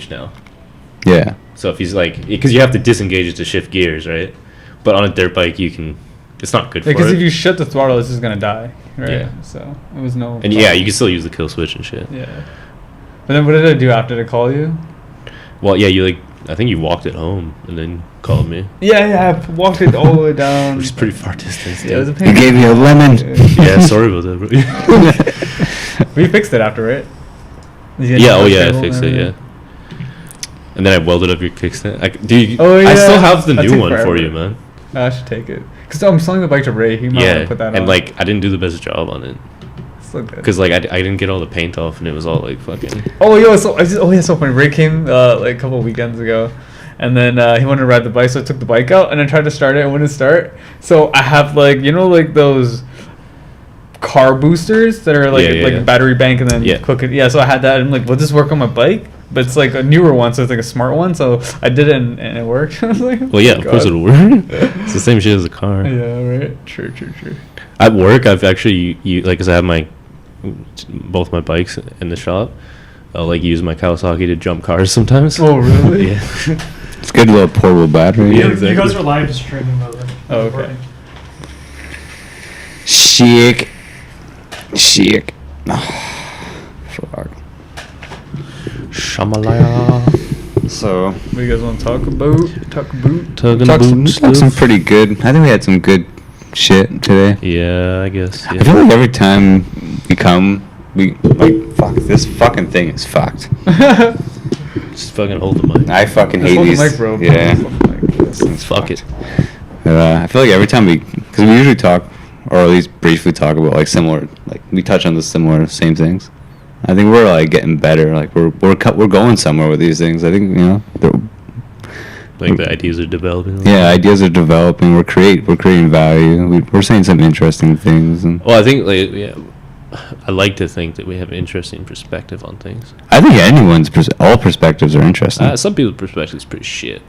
engaged now. Yeah. So if he's like, because you have to disengage it to shift gears, right? But on a dirt bike, you can. It's not good for it. Because if you shut the throttle, it's just gonna die, right? Yeah. So it was no. And yeah, you can still use the kill switch and shit. Yeah. But then what did I do after they call you? Well, yeah, you like. I think you walked it home and then called me. Yeah, I walked it all the way down. Which is pretty far distance. Yeah, it was a He pain. gave you a lemon. Yeah, sorry about that, bro. We fixed it after, right? Yeah, I fixed it, yeah. And then I welded up your kickstand. I still have the That new took one forever. for you, man. I should take it. Because I'm selling the bike to Ray. He might want to put that on. And like, I didn't do the best job on it. So good. Because like, I didn't get all the paint off and it was all like fucking... Oh, yo, so funny. Ray came like a couple of weekends ago. And then he wanted to ride the bike, so I took the bike out and I tried to start it. It wouldn't start. So I have like, like those car boosters that are like a battery bank and then click it. Yeah, so I had that. And I'm like, will this work on my bike? But it's like a newer one, so it's like a smart one. So I did it and it worked. I was like, well, yeah, of course it'll work. It's the same shit as a car. Yeah, right. True. At work, I've actually, because I have both my bikes in the shop. I'll like use my Kawasaki to jump cars sometimes. Oh, really? Yeah. It's good little portable battery. Yeah, exactly. You guys are live streaming, by the way. Oh, okay. Chic. Fuck. Shamalaya. So, What do you guys want to talk about? talk some pretty good. I think we had some good shit today. Yeah, I guess. I feel like every time we come, we like fuck. This fucking thing is fucked. Just fucking hold the mic. I fucking hate Hold the these. mic, bro. Yeah. This thing's Fuck it. I feel like every time because we usually talk, or at least briefly talk about like similar, like we touch on the same things. I think we're like getting better. Like we're going somewhere with these things. I think Like the ideas are developing. Yeah, ideas are developing. We're creating value. We're saying some interesting things. And Well, I think I like to think that we have an interesting perspective on things. I think all perspectives are interesting. Some people's perspective is pretty shit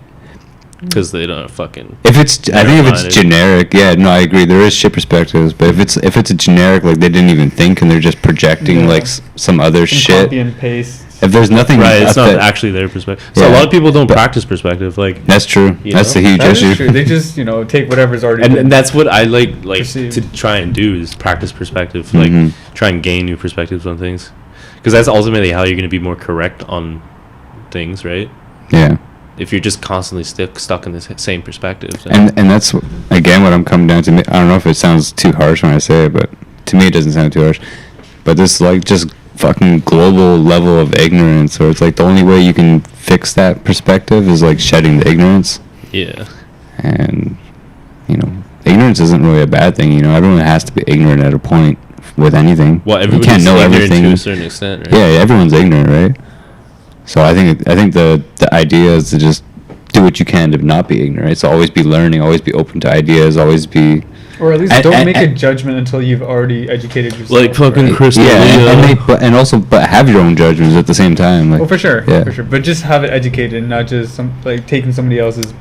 because they don't fucking. I think if it's generic, yeah, no, I agree. There is shit perspectives, but if it's a generic, like they didn't even think and they're just projecting like some other shit. Copy and paste. If there's nothing, right, it's not actually their perspective. So a lot of people don't practice perspective. Like that's true. That's the huge That issue. is true. They just take whatever's already. and that's what I like perceived. to try and do is practice perspective. Like try and gain new perspectives on things, because that's ultimately how you're going to be more correct on things, right? Yeah. If you're just constantly stuck in the same perspective. And that's again what I'm coming down to. I don't know if it sounds too harsh when I say it, but to me it doesn't sound too harsh. But this like just fucking global level of ignorance, or it's like the only way you can fix that perspective is like shedding the ignorance. Yeah. And ignorance isn't really a bad thing. Everyone has to be ignorant at a point with anything. Well, you can't know everything to a certain extent, right? Yeah, everyone's ignorant, right? So I think the idea is to just do what you can to not be ignorant. It's always be learning, always be open to ideas, always be. Or at least don't make a judgment until you've already educated yourself. Like fucking right? Chris. Yeah, but have your own judgments at the same time. Like, well, for sure, yeah. for sure. But just have it educated, not just taking somebody else's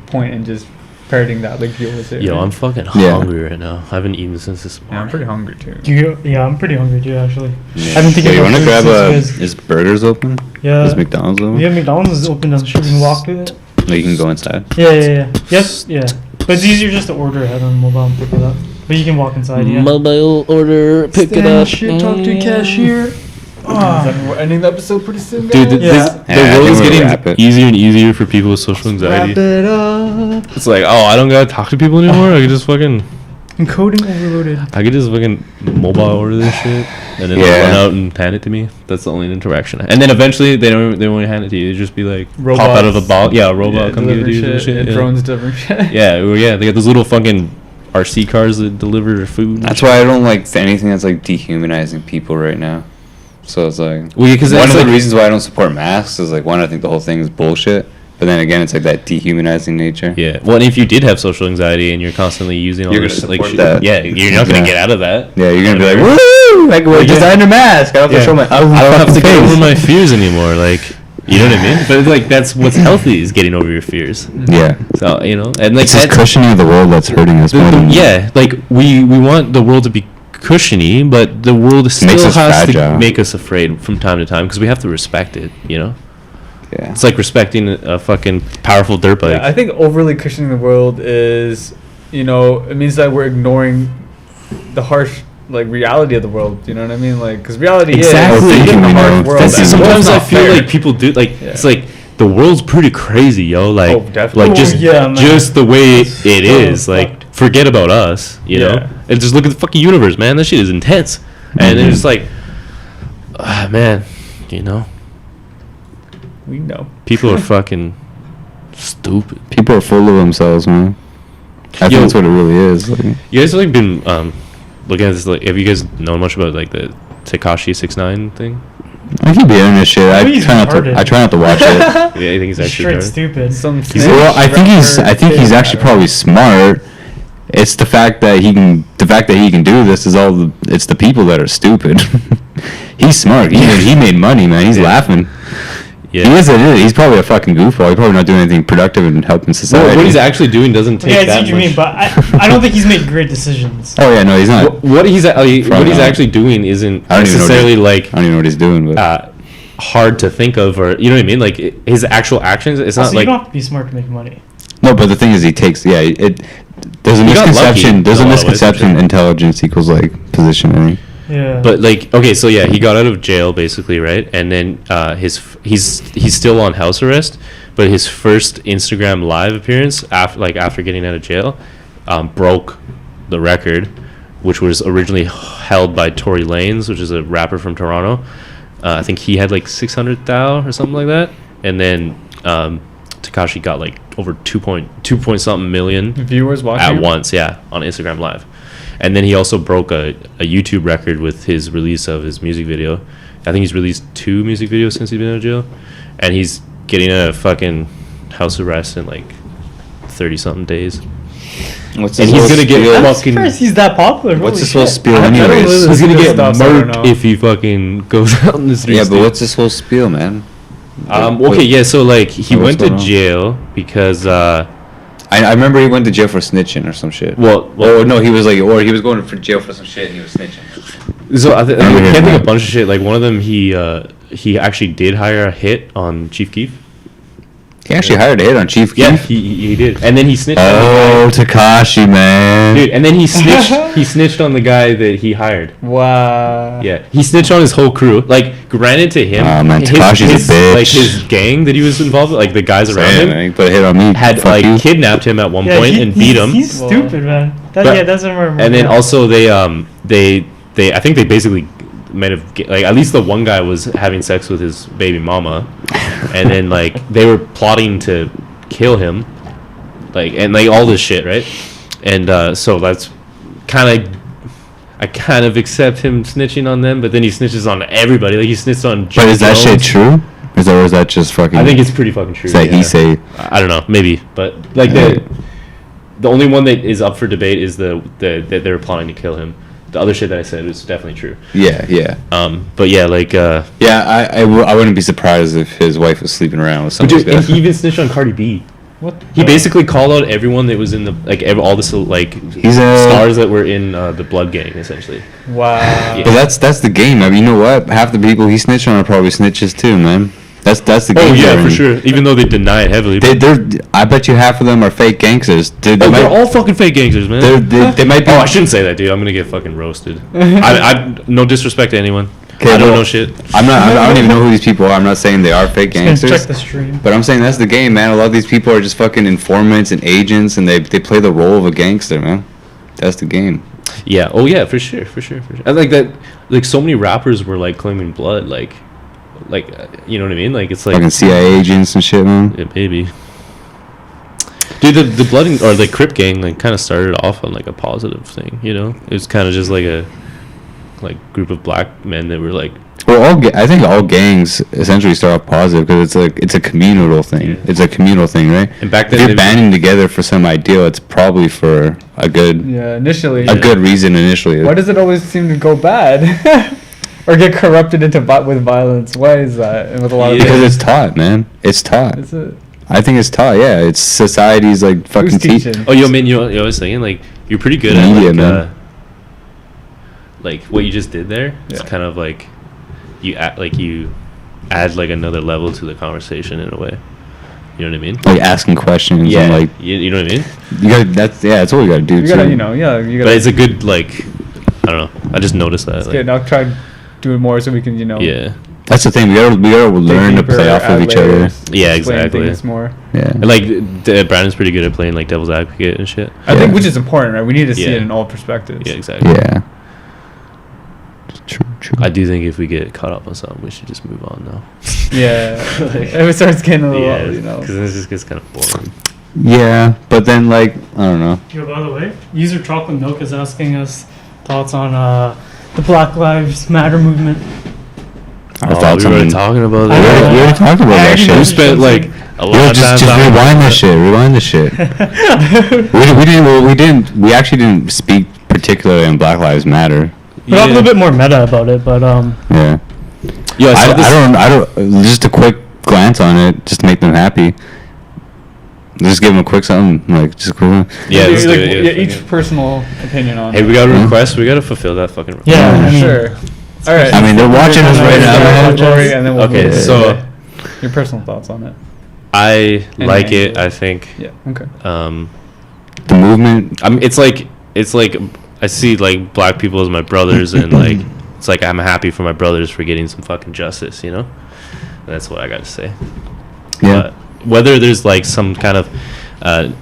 point and just parroting that, like deal with it. Yo, right? I'm fucking hungry right now. I haven't eaten since this morning. Yeah, I'm pretty hungry too. Yeah, I'm pretty hungry too, actually. Yeah. I've been thinking you about want to food grab since is Burgers open? Yeah. Is McDonald's open? Yeah, McDonald's is open. I'm sure we can walk to it. No, you can go inside. Yeah. Yes, yeah. But it's easier just to order ahead on mobile and pick it up. But you can walk inside, yeah. Mobile order, pick it up. Shit, talk to cashier. We're ending the episode pretty soon, Dude, guys. the world is getting wrap it. easier and easier for people with social anxiety. Wrap it up. It's like, I don't gotta talk to people anymore. I can just fucking, Encoding overloaded. I could just fucking mobile order this shit, and then they'll run out and hand it to me. That's the only interaction. And then eventually they won't hand it to you. They just be like, Robots. pop out of a box. Yeah, a robot come give deliver you the shit. and drones deliver shit. Yeah, they got those little fucking RC cars that deliver food. That's why I don't like anything that's like dehumanizing people right now. So it's like because one of the reasons why I don't support masks is like one, I think the whole thing is bullshit. But then again, it's like that dehumanizing nature. Yeah. Well, and if you did have social anxiety and you're constantly using all You're this gonna like support shit, that. yeah, you're not gonna get out of that. Yeah, you're gonna be like, woo! Like, we're designer mask. I don't have to show my. I don't have to get over my fears anymore. Like, you know what I mean? But like, that's what's healthy is getting over your fears. Yeah. So and like It's just cushioning the world that's hurting us more than like we want the world to be cushiony, but the world still has to make us afraid from time to time because we have to respect it. Yeah. It's like respecting a fucking powerful dirt bike. Yeah, I think overly cushioning the world is, it means that we're ignoring the harsh like reality of the world. You know what I mean? Like, because reality Exactly. is we live in a harsh world. That's and sometimes it's I not feel fair. like people do like Yeah. it's like the world's pretty crazy, yo. Like, Oh, definitely. like just Oh, yeah, man. just the way It's it so is. Like, fucked. forget about us, you know, Yeah. and just look at the fucking universe, man. That shit is intense, and it's like, man, you know, We know. people are fucking stupid. People are full of themselves, man. I think Yo. that's what it really is. Like, You guys have like been looking at this. Like, have you guys known much about like the Tekashi 6ix9ine thing? I keep hearing this shit. I think he's retarded. I try not to watch it. Yeah, I think he's actually Straight retarded. stupid. Some Well, I think he's actually probably smart. It's the fact that he can do this is it's the people that are stupid. He's smart. He made money, man. He's Yeah. laughing. Yeah. He is an idiot. He's probably a fucking goofball. He's probably not doing anything productive and helping society. What he's actually doing doesn't take Yeah, I see that what you much. mean, but I don't think he's made great decisions. Oh yeah, no, he's not. What he's Front on. actually doing isn't I don't even know what necessarily he- like I don't even know what he's doing, but hard to think of, or you know what I mean. Like his actual actions, it's not Also, like you don't have to be smart to make money. no. But the thing is, he takes. Yeah, there's a He got misconception. lucky There's a in a lot of ways, for misconception. sure. Intelligence equals like positioning. Yeah. But like, okay, so yeah, he got out of jail basically, right? And then he's still on house arrest, but his first Instagram live appearance after getting out of jail, broke the record, which was originally held by Tory Lanez, which is a rapper from Toronto. I think he had like 600,000 or something like that, and then Tekashi got like over 2 point something million viewers watching at him? once, yeah, on Instagram Live. And then he also broke a YouTube record with his release of his music video. I think he's released 2 music videos since he's been out of jail, and he's getting a fucking house arrest in like 30-something days. What's And he's gonna get I'm fucking. surprised he's that popular. What's Holy this whole shit. spiel, I don't anyways? really- He's gonna This get stuff, I don't murked know. if he fucking goes out in the streets. Yeah, but dude. what's this whole spiel, man? Okay, yeah. So like he What's went to going on? jail because I remember he went to jail for snitching or some shit. well, Oh no, he was going for jail for some shit and he was snitching. so I remember can't hearing think of that. a bunch of shit. Like one of them, he actually did hire a hit on Chief Keef. He actually hired a hit on Chief Keef. Yeah, he did, and then he snitched. on the Oh, Tekashi, man. guy. Dude, and then he snitched on the guy that he hired. Wow. Yeah, he snitched on his whole crew. Like, granted to him, Oh, man, Tekashi's a bitch. like his gang that he was involved with, like the guys around Yeah, him, man, he put a hit on me. had Fuck like you. kidnapped him at one Yeah, point and beat him. He's Well, stupid, man. but- That's what I remember. And then yeah. also they I think they basically might have like at least the one guy was having sex with his baby mama, and then like they were plotting to kill him, like and like all this shit, right? And so that's I kind of accept him snitching on them, but then he snitches on everybody. Like he snitched on. But Jim is that shit Jones. true? Or is that just fucking? I think it's pretty fucking true. Is that yeah. he say? I don't know, maybe, but like the only one that is up for debate is the that they were plotting to kill him. The other shit that I said is definitely true. Yeah. But yeah, like Yeah, I wouldn't be surprised if his wife was sleeping around with some of dude, these and guys. he even snitched on Cardi B. what? He basically called out everyone that was in the like all the like He's a- stars that were in the Blood Gang, essentially. Wow. Yeah. But that's the game. I mean, you know what? Half the people he snitched on are probably snitches too, man. That's the game. Oh yeah, they're for in. sure. Even though they deny it heavily. I bet you half of them are fake gangsters. They they're might, all fucking fake gangsters, man. they might be. Oh, I shouldn't say that, dude. I'm gonna get fucking roasted. I no disrespect to anyone. Okay, I don't well, know shit. I don't even know who these people are. I'm not saying they are fake Just check gangsters. the stream. But I'm saying that's the game, man. A lot of these people are just fucking informants and agents, and they play the role of a gangster, man. That's the game. Yeah. Oh yeah, for sure. I like that. Like so many rappers were like claiming blood, like you know what I mean? Like it's like Fucking CIA agents and shit, man. yeah, maybe. Dude, the blood or the Crip gang like kind of started off on like a positive thing, you know? It was kind of just like a group of black men that were like Well, I think all gangs essentially start off positive because it's a communal thing. Yeah. It's a communal thing, right? and back If then you're they- banding together for some ideal, it's probably for a good Yeah. Initially. a good reason initially. Why does it always seem to go bad? Or get corrupted into with violence? Why is that? And with a lot of Yeah. Because things. it's taught, man. It's taught. Is it? I think it's taught. Yeah, it's society's like fucking Who's teach. teaching? Oh, yo, man, you know what I was saying? Like, you're pretty good Media, at, man. like, what you just did there. It's Yeah. kind of like, you act like you add like another level to the conversation in a way. You know what I mean? Like asking questions. Yeah. And like You know what I mean? you got that's what you got to do. You gotta, too. you know, yeah, you But gotta. it's a good like, I don't know. I just noticed that. It's Like, good. I'll try doing more so we can, you know. yeah. That's the thing. We gotta learn to dig play deeper, off of add each other. layers, Yeah, explain exactly. things more. Yeah. And like Brandon's pretty good at playing like devil's advocate and shit. I think Yeah. which is important, right? We need to see Yeah. it in all perspectives. Yeah, exactly. Yeah. True. I do think if we get caught up on something, we should just move on now. Yeah. Like- If it starts getting a little, Yeah, you know. because this just gets kind of boring. Yeah, but then like I don't know. Yo, by the way, user Chocolate Milk is asking us thoughts on the Black Lives Matter movement. Our thoughts we were on. talking about I We that. know. already talked about I that already shit. We know. spent like a lot Yo, of time just talking rewind about this it. shit. Rewind this shit. We actually didn't speak particularly on Black Lives Matter. We'll talk a little bit more meta about it, but Yeah. Yo, I don't. Just a quick glance on it, just to make them happy. Just give them a quick something, like just a quick one. Yeah, Maybe, let's do like, it, yeah, yeah, each fuck it. personal opinion on Hey, it. we got a Yeah. request. We got to fulfill that fucking request. Yeah, I mean- Sure. All right. I mean, they're watching us right now, man. Rory, and then we'll Okay, move to so- your personal thoughts on it. I And like then- it. I think. Yeah. Okay. The movement. I mean, it's like I see like black people as my brothers, and like it's like I'm happy for my brothers for getting some fucking justice. You know, that's what I got to say. Yeah. But whether there's like some kind of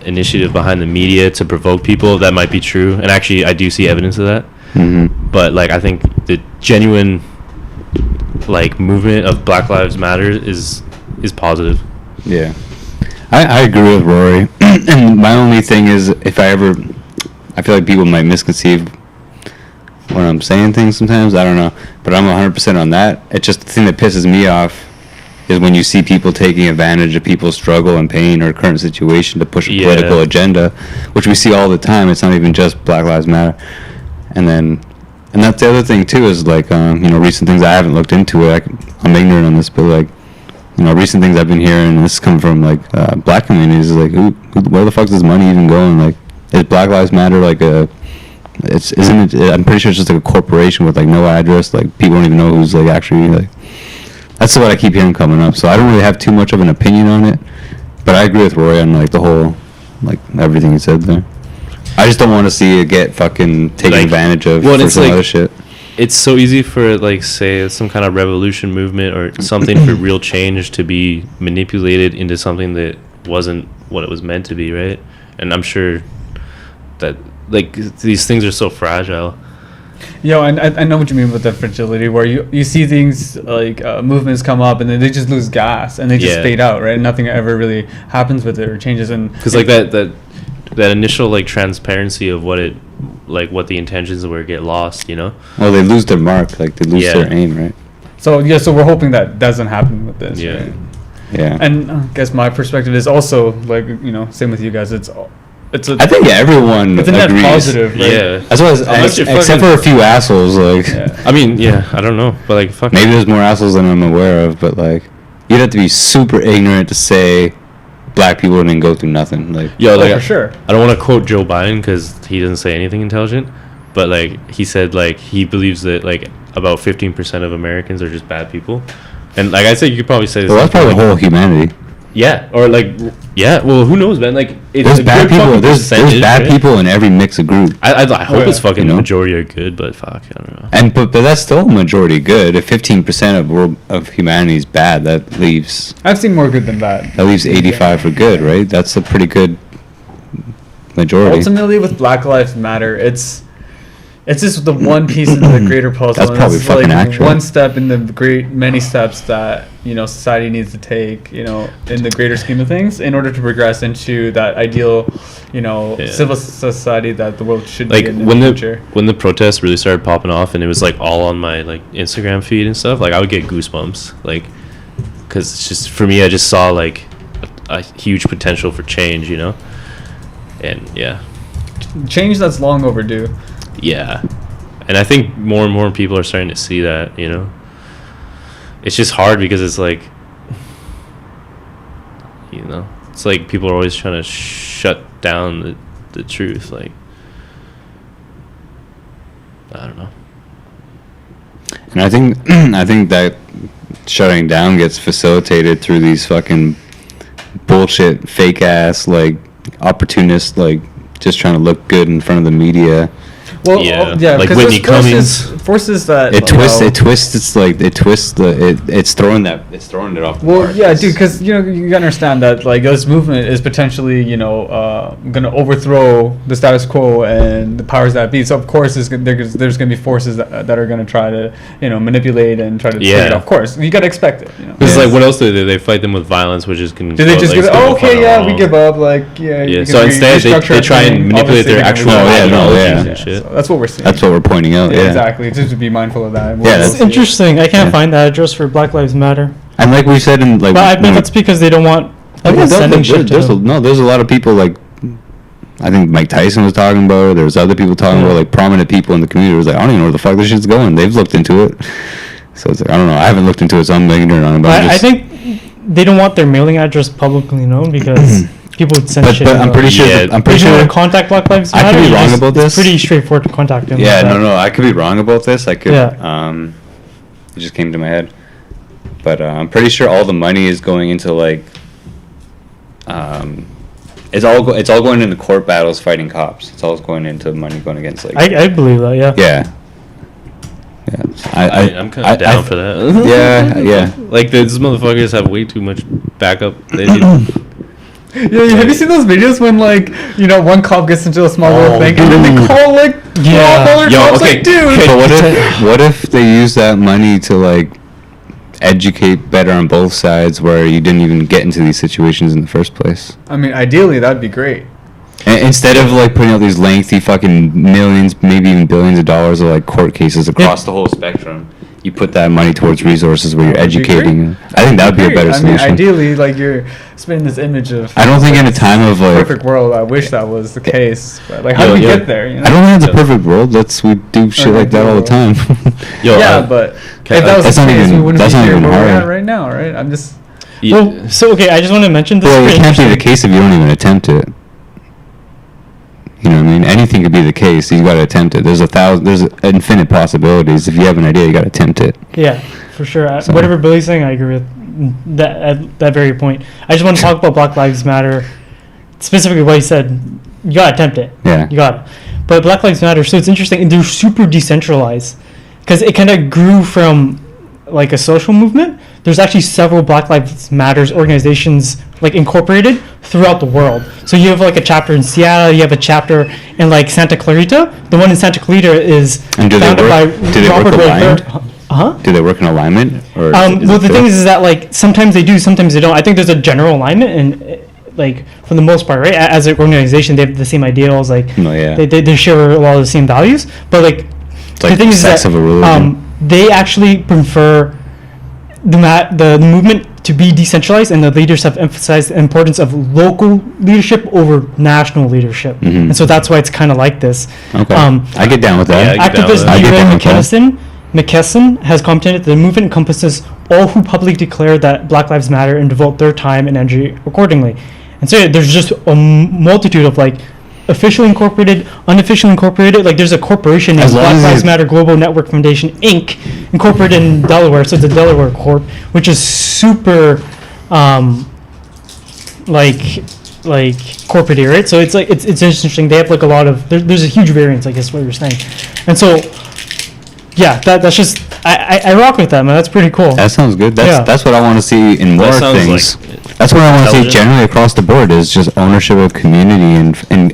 initiative behind the media to provoke people, that might be true, and actually I do see evidence of that. hmm But like I think the genuine like movement of Black Lives Matter is positive. Yeah. I agree with Rory. And my only thing is, I feel like people might misconceive when I'm saying things sometimes. I don't know. But I'm 100% on that. It's just the thing that pisses me off is when you see people taking advantage of people's struggle and pain or current situation to push a Yeah. political agenda, which we see all the time. It's not even just Black Lives Matter. And that's the other thing too, is like, recent things. I haven't looked into it. I'm ignorant on this, but like, recent things I've been hearing, and this come from like black communities, is like, where the fuck is money even going? Like, is Black Lives Matter like isn't it? I'm pretty sure it's just like a corporation with like no address. Like, people don't even know who's like actually like. That's what I keep hearing coming up. So I don't really have too much of an opinion on it, but I agree with Roy on like the whole, like everything he said there. I just don't want to see it get fucking taken Like, advantage of well, for it's some like- other shit. It's so easy for like say some kind of revolution movement or something for real change to be manipulated into something that wasn't what it was meant to be, right? And I'm sure that like these things are so fragile. Yo, and I know what you mean with the fragility, where you see things like movements come up and then they just lose gas and they just Yeah. fade out, right? Nothing ever really happens with it or changes. And Because like that initial like transparency of what the intentions were get lost, you know? Well, they lose their mark, like they lose Yeah. their aim, right? so we're hoping that doesn't happen with this. Yeah. Right? Yeah. And I guess my perspective is also like, same with you guys. It's a I think everyone it's a net agrees. positive, right? Yeah. As well as Unless you're except fucking- for a few assholes, like Yeah. I mean, yeah, I don't know, but like fuck. maybe there's more assholes than I'm aware of, but like you'd have to be super ignorant to say black people didn't go through nothing. Like, Yo, Oh, like for sure. I don't want to quote Joe Biden because he doesn't say anything intelligent, but like he said, like he believes that like about 15% of Americans are just bad people, and like I said, you could probably say this. well, that's probably the whole humanity. Yeah, or like yeah. Well, who knows, man? Like it's There's a bad good people. fucking There's percentage, bad right? people in every mix of group. I hope yeah. it's fucking You know? majority are good, but fuck, I don't know. And but that's still a majority good. If 15% of humanity is bad, that leaves I've seen more good than that. 85 for good, right? That's a pretty good majority. Ultimately, with Black Lives Matter, it's just the one piece in the greater puzzle. That's and probably it's fucking like accurate. one step in the many steps that society needs to take, in the greater scheme of things, in order to progress into that ideal, Yeah. civil society that the world should Like be in when the the future. when the protests really started popping off and it was like all on my like Instagram feed and stuff, like I would get goosebumps, like because it's just for me, I just saw like a huge potential for change, and yeah. Change that's long overdue. Yeah, and I think more and more people are starting to see that. It's just hard because it's like, it's like people are always trying to shut down the truth. Like, I don't know. And I think I think that shutting down gets facilitated through these fucking bullshit, fake ass, like opportunists, like just trying to look good in front of the media. Well, Yeah. yeah, Like 'cause Whitney there's Cummings. forces that It you twists. know- It twists. It's like it twists the. It's throwing that. It's throwing it off. The Well, mark. yeah, It's- dude, because you know you gotta understand that like this movement is potentially gonna overthrow the status quo and the powers that be. So of course there's gonna be forces that are gonna try to manipulate and try to take it Yeah. off. Of course, you gotta expect it. It's Yeah. like, what else do they do? They fight them with violence, which is can. Do they just give it? Oh, okay, yeah, we give up. up. Like, yeah. Yeah, you so can instead they restructure try and everything. manipulate their Obviously, actual they're gonna ideologies ideologies yeah. and shit. So that's what we're seeing. That's what we're pointing out. Yeah. Exactly. Just to be mindful of that. Yeah, It's that's interesting. I can't Yeah. find the address for Black Lives Matter. And like we said in like. But I bet when- that's because they don't want Oh, people yeah, sending shit to there's them. there's a lot of people like. I think Mike Tyson was talking about it. There's other people talking Yeah. about like prominent people in the community. It was like I don't even know where the fuck this shit's going. They've looked into it, so it's like I don't know. I haven't looked into it, so I'm ignorant on it. But I'm I just- think they don't want their mailing address publicly known because people would send shit. but I'm pretty sure. Yeah. I'm pretty If you want sure. to contact Black Lives I Matter, could be you wrong just- about it's this. pretty straightforward to contact them. Yeah, like no, that. no. I could be wrong about this. I could. Yeah. It just came to my head, but I'm pretty sure all the money is going into like. It's all going into court battles fighting cops. It's all going into money going against like. I believe that. Yeah. Yeah. Yeah. I'm kind of down for that. Yeah, yeah. Like, these motherfuckers have way too much backup. They need. Yeah, have you seen those videos when like one cop gets into a small little Oh, thing and then they dude. call like 12 Yeah. other Yo, cops okay, like dude. But what if they use that money to like educate better on both sides, where you didn't even get into these situations in the first place? I mean, ideally that'd be great. Instead of like putting out these lengthy fucking millions, maybe even billions of dollars of like court cases across the whole spectrum, you put that money towards resources where you're That'd be educating. I think that would be a better I mean, solution. ideally, like you're spinning this image of. I don't think in a time of like. perfect world. I wish that was the case, but like, how Yo, do we yeah. get there? You know? I don't think it's a Yeah. perfect world. We do shit like that all the time. Yo, Yeah, but okay, if that was that's the not case, even- we wouldn't that's be not here even where we're hard. at right now, right? I'm just. Well, so okay, I just want to mention this. Well, is it pretty can't be the interesting. case if you don't even attempt it. You know what I mean? Anything could be the case. You got to attempt it. There's infinite possibilities. If you have an idea, you got to attempt it. Yeah, for sure. So- Whatever Billy's saying, I agree with that at that very point. I just want to talk about Black Lives Matter, specifically what he said. You gotta attempt it. Yeah. You got it. But Black Lives Matter, so it's interesting, and they're super decentralized because it kind of grew from like a social movement. There's actually several Black Lives Matters organizations like incorporated throughout the world. So you have like a chapter in Seattle, you have a chapter in like Santa Clarita. The one in Santa Clarita is And do they founded by work- do they work Robert aligned? Redford. Huh? Do they work in alignment? Or Well, the thing is that like sometimes they do, sometimes they don't. I think there's a general alignment, and like for the most part, right? As an organization, they have the same ideals. Like No, yeah. they share a lot of the same values. But like like the thing is sex that of a religion. they actually prefer the movement to be decentralized, and the leaders have emphasized the importance of local leadership over national leadership, Mhm. and so that's why it's kind of like this. Okay. I get down with that. Yeah, I get down with Activist that. I get Leroy down with that. McKesson has commented that the movement encompasses all who publicly declare that Black Lives Matter and devote their time and energy accordingly. And so there's just a multitude of like officially incorporated, unofficially incorporated. Like there's a corporation named As long Black as Lives they- Matter Global Network Foundation Inc. incorporated in Delaware, so it's a Delaware corp, which is super like corporate, right? So it's like it's interesting. They have like a lot of there's a huge variance, I guess what you're saying, and so yeah, that's just I rock with that, man. That's pretty cool. That sounds good. Yeah. That's what I want to see in more That sounds things. like That's what I want to see intelligent. generally across the board is just ownership of community and